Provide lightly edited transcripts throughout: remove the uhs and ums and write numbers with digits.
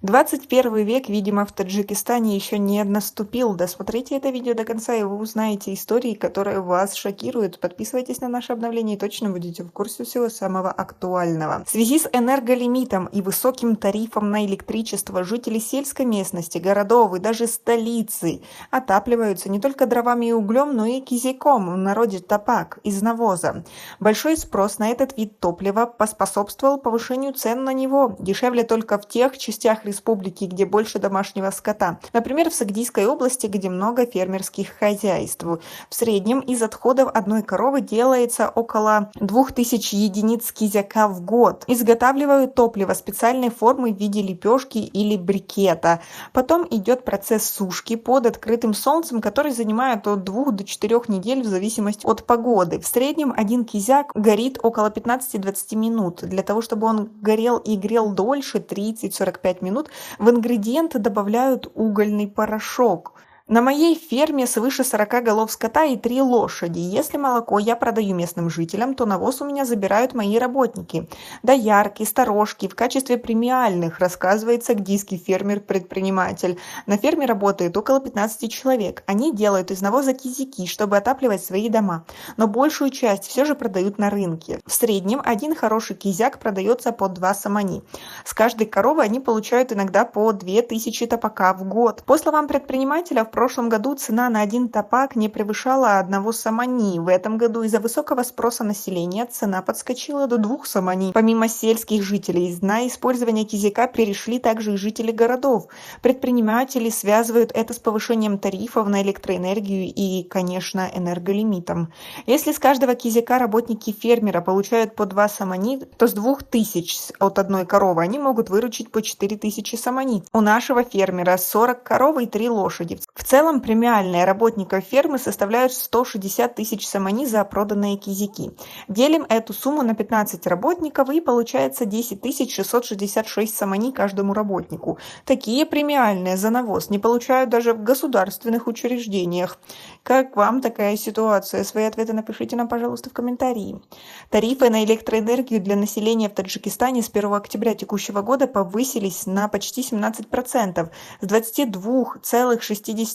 21 век, видимо, в Таджикистане еще не наступил. Досмотрите это видео до конца, и вы узнаете истории, которые вас шокируют. Подписывайтесь на наше обновление и точно будете в курсе всего самого актуального. В связи с энерголимитом и высоким тарифом на электричество жители сельской местности, городов и даже столицы отапливаются не только дровами и углем, но и кизяком, в народе топак, из навоза. Большой спрос на этот вид топлива поспособствовал повышению цен на него. Дешевле только в тех частях республики, где больше домашнего скота. Например, в Сагдийской области, где много фермерских хозяйств. В среднем из отходов одной коровы делается около 2000 единиц кизяка в год. Изготавливают топливо специальной формы в виде лепешки или брикета. Потом идет процесс сушки под открытым солнцем, который занимает от 2 до 4 недель в зависимости от погоды. В среднем один кизяк горит около 15-20 минут. Для того, чтобы он горел и грел дольше, 30-45 минут, в ингредиенты добавляют угольный порошок. На моей ферме свыше 40 голов скота и 3 лошади. Если молоко я продаю местным жителям, то навоз у меня забирают мои работники. Доярки, сторожки в качестве премиальных, рассказывает сагдийский фермер-предприниматель. На ферме работает около 15 человек. Они делают из навоза кизяки, чтобы отапливать свои дома. Но большую часть все же продают на рынке. В среднем один хороший кизяк продается по 2 самани. С каждой коровы они получают иногда по 2000 топака в год. По словам предпринимателя, в прошлом году цена на один топак не превышала 1 самани. В этом году из-за высокого спроса населения цена подскочила до 2 самани. Помимо сельских жителей, на использование кизяка перешли также и жители городов. Предприниматели связывают это с повышением тарифов на электроэнергию и, конечно, энерголимитом. Если с каждого кизяка работники фермера получают по 2 самани, то с 2000 от одной коровы они могут выручить по 4000 самани. У нашего фермера 40 коров и 3 лошади. В целом премиальные работников фермы составляют 160 тысяч самани за проданные кизяки. Делим эту сумму на 15 работников и получается 10 666 самани каждому работнику. Такие премиальные за навоз не получают даже в государственных учреждениях. Как вам такая ситуация? Свои ответы напишите нам, пожалуйста, в комментарии. Тарифы на электроэнергию для населения в Таджикистане с 1 октября текущего года повысились на почти 17%, с 22,66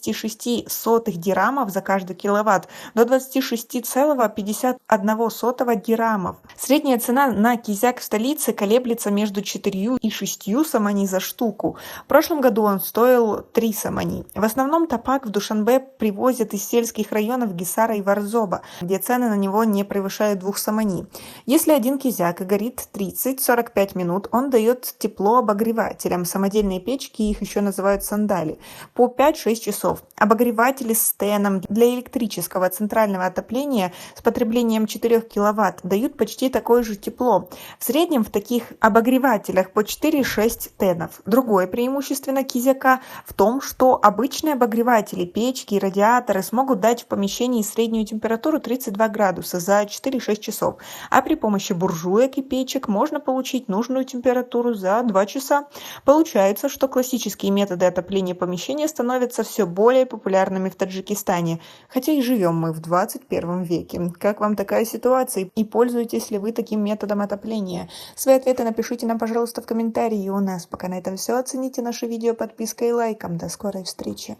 дирхамов за каждый киловатт до 26,51 дирхамов. Средняя цена на кизяк в столице колеблется между 4 и 6 самани за штуку. В прошлом году он стоил 3 самани. В основном топак в Душанбе привозят из сельских районов Гисара и Варзоба, где цены на него не превышают 2 самани. Если один кизяк горит 30-45 минут, он дает тепло обогревателям. Самодельные печки, их еще называют сандали, по 5-6 часов. Обогреватели с теном для электрического центрального отопления с потреблением 4 кВт дают почти такое же тепло. В среднем в таких обогревателях по 4-6 тенов. Другое преимущество кизяка в том, что обычные обогреватели, печки и радиаторы смогут дать в помещении среднюю температуру 32 градуса за 4-6 часов, а при помощи буржуек и печек можно получить нужную температуру за 2 часа. Получается, что классические методы отопления помещения становятся все более популярными в Таджикистане, хотя и живем мы в 21 веке. Как вам такая ситуация и пользуетесь ли вы таким методом отопления? Свои ответы напишите нам, пожалуйста, в комментарии. И у нас пока на этом все. Оцените наше видео подпиской и лайком. До скорой встречи.